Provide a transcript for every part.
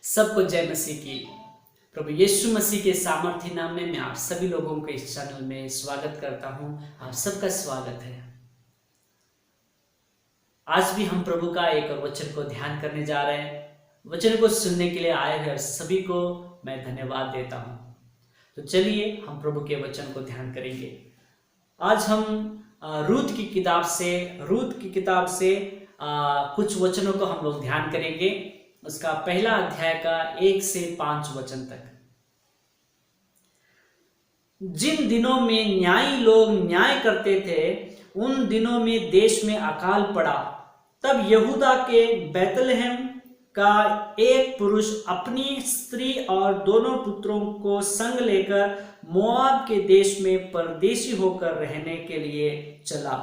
सबको जय मसीह की। प्रभु यीशु मसीह के सामर्थ्य नाम में मैं आप सभी लोगों को इस चैनल में स्वागत करता हूं। आप सबका स्वागत है। आज भी हम प्रभु का एक वचन को ध्यान करने जा रहे हैं। वचन को सुनने के लिए आए हुए सभी को मैं धन्यवाद देता हूं। तो चलिए हम प्रभु के वचन को ध्यान करेंगे। आज हम रूत की किताब से कुछ वचनों को हम लोग ध्यान करेंगे। उसका पहला अध्याय का 1 से 5 वचन तक। जिन दिनों में न्यायी लोग न्याय करते थे, उन दिनों में देश में अकाल पड़ा। तब यहूदा के बैतलहम का एक पुरुष अपनी स्त्री और दोनों पुत्रों को संग लेकर मोआब के देश में परदेशी होकर रहने के लिए चला।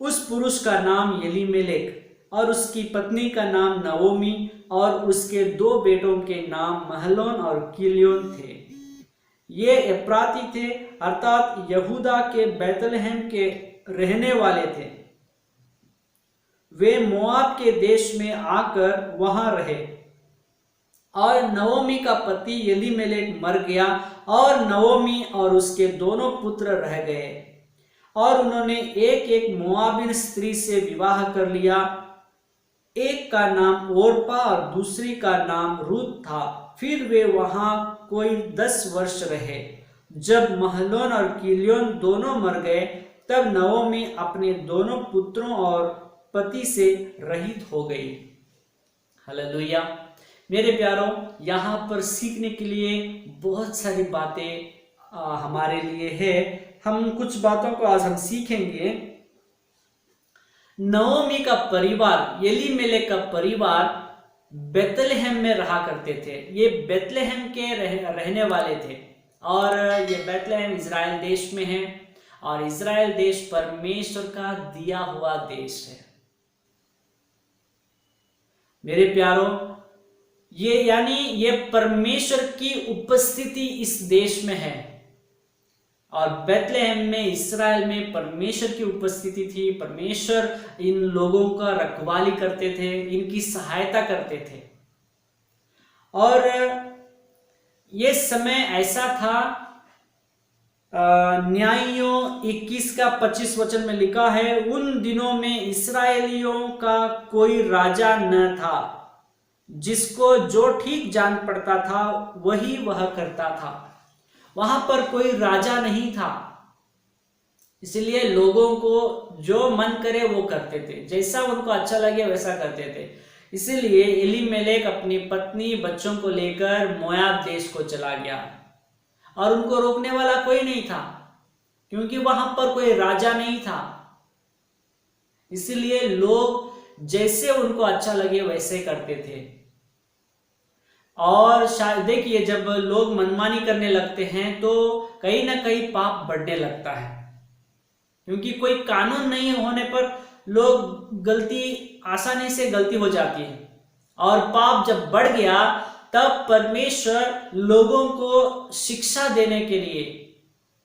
उस पुरुष का नाम एलीमेलेक और उसकी पत्नी का नाम नओमी और उसके 2 बेटों के नाम महलोन और किलियोन थे। ये एप्राती थे, अर्थात यहूदा के बैतलहम के रहने वाले थे। वे मोआब के देश में आकर वहां रहे। और नओमी का पति एलीमेलेक मर गया और नओमी और उसके दोनों पुत्र रह गए। और उन्होंने एक मोआबिन स्त्री से विवाह कर लिया। एक का नाम ओरपा और दूसरी का नाम रूत था। फिर वे वहां कोई 10 वर्ष रहे। जब महलोन और किलियोन दोनों मर गए, तब नओमी अपने दोनों पुत्रों और पति से रहित हो गई। हालेलुया। मेरे प्यारों, यहाँ पर सीखने के लिए बहुत सारी बातें हमारे लिए है। हम कुछ बातों को आज हम सीखेंगे। नओमी का परिवार, एलीमेलेक का परिवार बैतलहम में रहा करते थे। ये बैतलहम के रहने वाले थे। और ये बैतलहम इज़राइल देश में है। और इज़राइल देश परमेश्वर का दिया हुआ देश है। मेरे प्यारों, ये परमेश्वर की उपस्थिति इस देश में है। और बैतलहम में, इस्राएल में परमेश्वर की उपस्थिति थी। परमेश्वर इन लोगों का रखवाली करते थे, इनकी सहायता करते थे। और ये समय ऐसा था, न्यायियों 21 का 25 वचन में लिखा है, उन दिनों में इस्राएलियों का कोई राजा न था। जिसको जो ठीक जान पड़ता था वही वह करता था। वहां पर कोई राजा नहीं था, इसलिए लोगों को जो मन करे वो करते थे, जैसा उनको अच्छा लगे वैसा करते थे। इसीलिए एलीमेलेक अपनी पत्नी बच्चों को लेकर मोआब देश को चला गया। और उनको रोकने वाला कोई नहीं था, क्योंकि वहां पर कोई राजा नहीं था। इसलिए लोग जैसे उनको अच्छा लगे वैसे करते थे। और शायद देखिए, जब लोग मनमानी करने लगते हैं तो कहीं ना कहीं पाप बढ़ने लगता है। क्योंकि कोई कानून नहीं होने पर लोग आसानी से गलती हो जाती है। और पाप जब बढ़ गया, तब परमेश्वर लोगों को शिक्षा देने के लिए,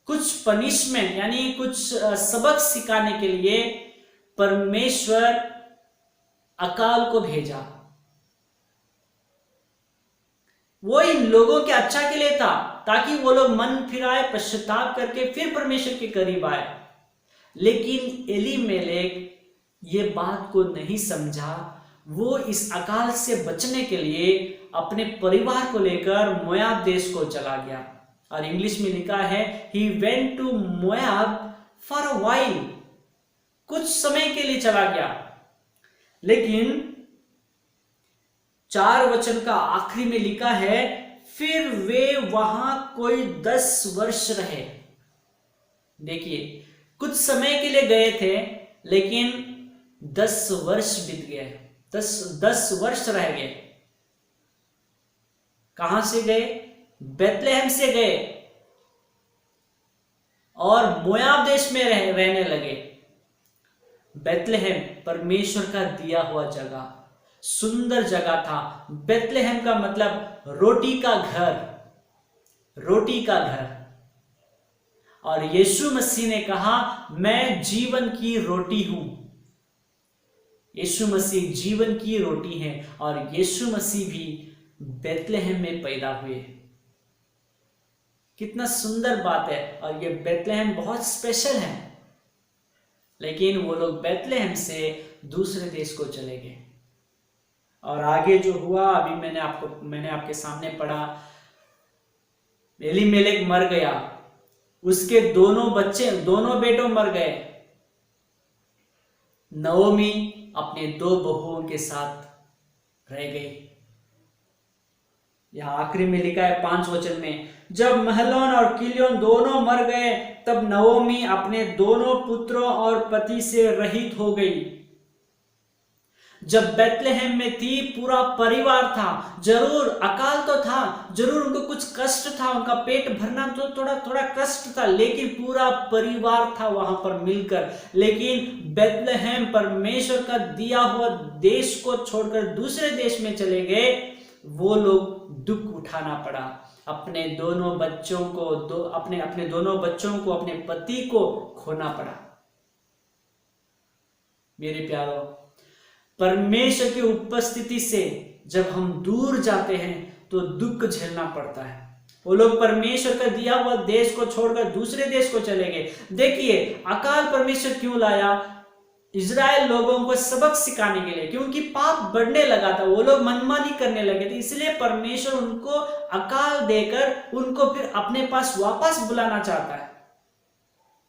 कुछ पनिशमेंट यानी कुछ सबक सिखाने के लिए परमेश्वर अकाल को भेजा। वो इन लोगों के अच्छा के लिए था, ताकि वो लोग मन फिराए, पश्चाताप करके फिर परमेश्वर के करीब आए। लेकिन एलीमेलेक ये बात को नहीं समझा। वो इस अकाल से बचने के लिए अपने परिवार को लेकर मोआब देश को चला गया। और इंग्लिश में लिखा है, he went to Moab for a while। कुछ समय के लिए चला गया। लेकिन 4 वचन का आखिरी में लिखा है, फिर वे वहां कोई 10 वर्ष रहे। देखिए, कुछ समय के लिए गए थे, लेकिन 10 वर्ष बीत गए। 10 वर्ष रह गए। कहां से गए? बैतलहम से गए और मोआब देश में रहने लगे। बैतलहम परमेश्वर का दिया हुआ जगह, सुंदर जगह था। बैतलहम का मतलब रोटी का घर, रोटी का घर। और यीशु मसीह ने कहा, मैं जीवन की रोटी हूं। यीशु मसीह जीवन की रोटी है और यीशु मसीह भी बेथलेहम में पैदा हुए। कितना सुंदर बात है। और ये बेथलेहम बहुत स्पेशल है। लेकिन वो लोग बेथलेहम से दूसरे देश को चले गए। और आगे जो हुआ अभी मैंने आपके सामने पढ़ा। एलीमेलेक मर गया, उसके दोनों बेटों मर गए। नओमी अपने 2 बहुओं के साथ रह गई। यहां आखिरी में लिखा है 5 वचन में, जब महलोन और किलियोन दोनों मर गए तब नओमी अपने दोनों पुत्रों और पति से रहित हो गई। जब बेथलेहम में थी पूरा परिवार था। जरूर अकाल तो था, जरूर उनको कुछ कष्ट था, उनका पेट भरना तो थोड़ा कष्ट था, लेकिन पूरा परिवार था वहां पर मिलकर। लेकिन बेथलेहम परमेश्वर का दिया हुआ देश को छोड़कर दूसरे देश में चले गए। वो लोग दुख उठाना पड़ा। अपने दोनों बच्चों को अपने पति को खोना पड़ा। मेरे प्यारो, परमेश्वर की उपस्थिति से जब हम दूर जाते हैं तो दुख झेलना पड़ता है। वो लोग परमेश्वर का दिया हुआ देश को छोड़कर दूसरे देश को चले गए। देखिए, अकाल परमेश्वर क्यों लाया? इजराइल लोगों को सबक सिखाने के लिए, क्योंकि पाप बढ़ने लगा था, वो लोग मनमानी करने लगे थे। इसलिए परमेश्वर उनको अकाल देकर उनको फिर अपने पास वापस बुलाना चाहता है।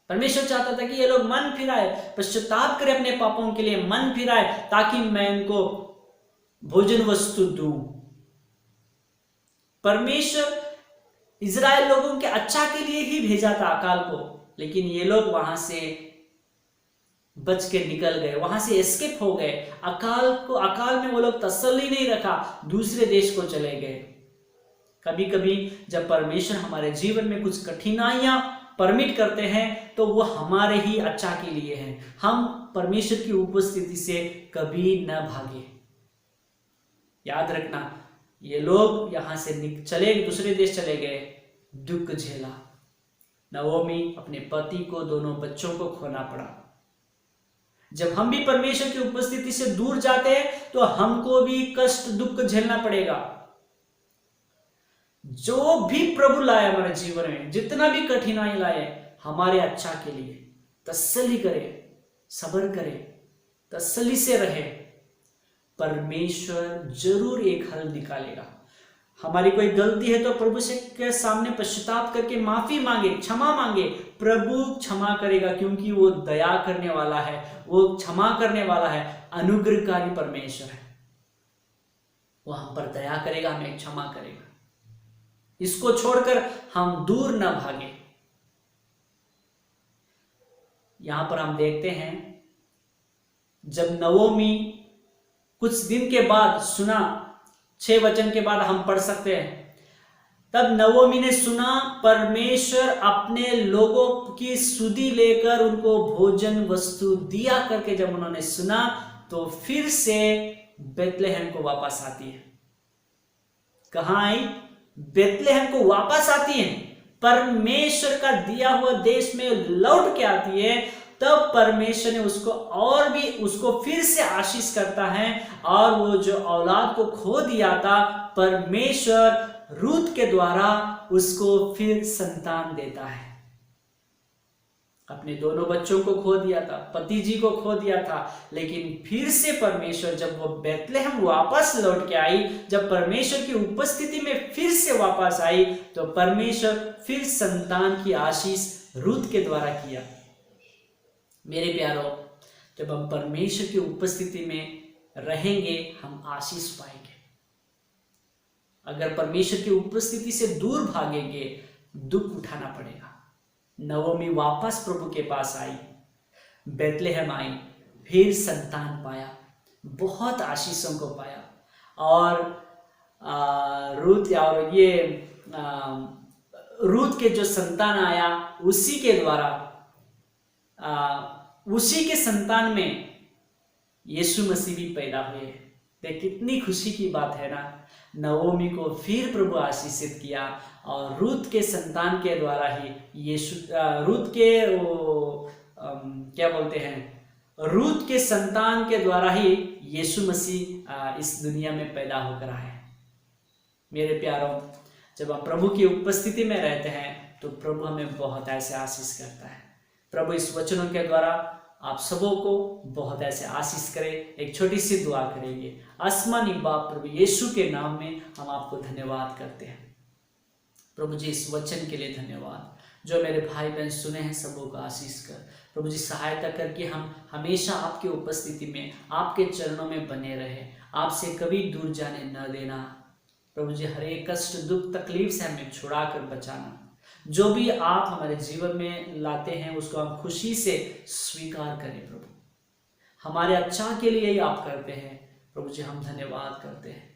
परमेश्वर चाहता था कि ये लोग मन फिराए, पश्चाताप करें, अपने पापों के लिए मन फिराए, ताकि मैं इनको भोजन वस्तु दूं। परमेश्वर इजराइल लोगों के अच्छा के लिए ही भेजा था अकाल को, लेकिन ये लोग वहां से बच के निकल गए, वहां से एस्केप हो गए। अकाल में वो लोग तसल्ली नहीं रखा, दूसरे देश को चले गए। कभी कभी जब परमेश्वर हमारे जीवन में कुछ कठिनाइयां परमिट करते हैं तो वो हमारे ही अच्छा के लिए है। हम परमेश्वर की उपस्थिति से कभी न भागे। याद रखना, ये लोग यहां से दूसरे देश चले गए, दुख झेला। नओमी अपने पति को, दोनों बच्चों को खोना पड़ा। जब हम भी परमेश्वर की उपस्थिति से दूर जाते हैं तो हमको भी कष्ट, दुख झेलना पड़ेगा। जो भी प्रभु लाए हमारे जीवन में, जितना भी कठिनाई लाए, हमारे अच्छा के लिए। तसल्ली करे, सब्र करे, तसल्ली से रहे। परमेश्वर जरूर एक हल निकालेगा। हमारी कोई गलती है तो प्रभु से के सामने पश्चाताप करके माफी मांगे, क्षमा मांगे। प्रभु क्षमा करेगा, क्योंकि वो दया करने वाला है, वो क्षमा करने वाला है, अनुग्रहकारी परमेश्वर है। वो हम पर दया करेगा, हमें क्षमा करेगा। इसको छोड़कर हम दूर न भागे। यहां पर हम देखते हैं, जब नओमी कुछ दिन के बाद सुना, 6 वचन के बाद हम पढ़ सकते हैं, तब नओमी ने सुना परमेश्वर अपने लोगों की सुधि लेकर उनको भोजन वस्तु दिया करके जब उन्होंने सुना तो फिर से बेथलेहम को वापस आती है। कहां आई? बेथलेहम को वापस आती है, परमेश्वर का दिया हुआ देश में लौट के आती है। तब परमेश्वर ने उसको फिर से आशीष करता है, और वो जो औलाद को खो दिया था, परमेश्वर रूत के द्वारा उसको फिर संतान देता है। अपने दोनों बच्चों को खो दिया था, पति जी को खो दिया था, लेकिन फिर से परमेश्वर, जब वो बेथलेहम वापस लौट के आई, जब परमेश्वर की उपस्थिति में फिर से वापस आई, तो परमेश्वर फिर संतान की आशीष रूत के द्वारा किया। मेरे प्यारो, जब हम परमेश्वर की उपस्थिति में रहेंगे, हम आशीष पाएंगे। अगर परमेश्वर की उपस्थिति से दूर भागेंगे, दुख उठाना पड़ेगा। नओमी वापस प्रभु के पास आई, बेथलेहम आई, फिर संतान पाया, बहुत आशीषों को पाया। और रूत के जो संतान आया, उसी के द्वारा, उसी के संतान में यीशु मसीह भी पैदा हुए। देख, कितनी खुशी की बात है ना। नओमी को फिर प्रभु आशीषित किया, और रूत के संतान के द्वारा ही रूत के संतान के द्वारा ही यीशु मसीह इस दुनिया में पैदा होकर आए। मेरे प्यारों, जब हम प्रभु की उपस्थिति में रहते हैं तो प्रभु हमें बहुत ऐसे आशीष करता है। प्रभु इस वचनों के द्वारा आप सबों को बहुत ऐसे आशीष करे। एक छोटी सी दुआ करेंगे। आसमानी बाप प्रभु यीशु के नाम में हम आपको धन्यवाद करते हैं। प्रभु जी इस वचन के लिए धन्यवाद। जो मेरे भाई बहन सुने हैं सबों को आशीष कर। प्रभु जी सहायता करके हम हमेशा आपकी उपस्थिति में, आपके चरणों में बने रहे, आपसे कभी दूर जाने न देना। प्रभु जी हर एक कष्ट, दुख, तकलीफ से हमें छुड़ा कर बचाना। जो भी आप हमारे जीवन में लाते हैं उसको हम खुशी से स्वीकार करें। प्रभु हमारे अच्छा के लिए ही आप करते हैं। प्रभु जी हम धन्यवाद करते हैं।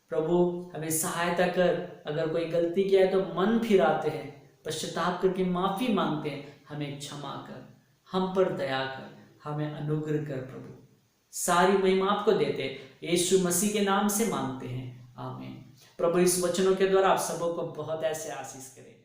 प्रभु हमें सहायता कर, अगर कोई गलती किया है तो मन फिराते हैं, पश्चाताप करके माफी मांगते हैं, हमें क्षमा कर, हम पर दया कर, हमें अनुग्रह कर। प्रभु सारी महिमा आपको देते यीशु मसीह के नाम से मांगते हैं, आमीन। प्रभु इस वचनों के द्वारा आप सबों को बहुत ऐसे आशीष करें।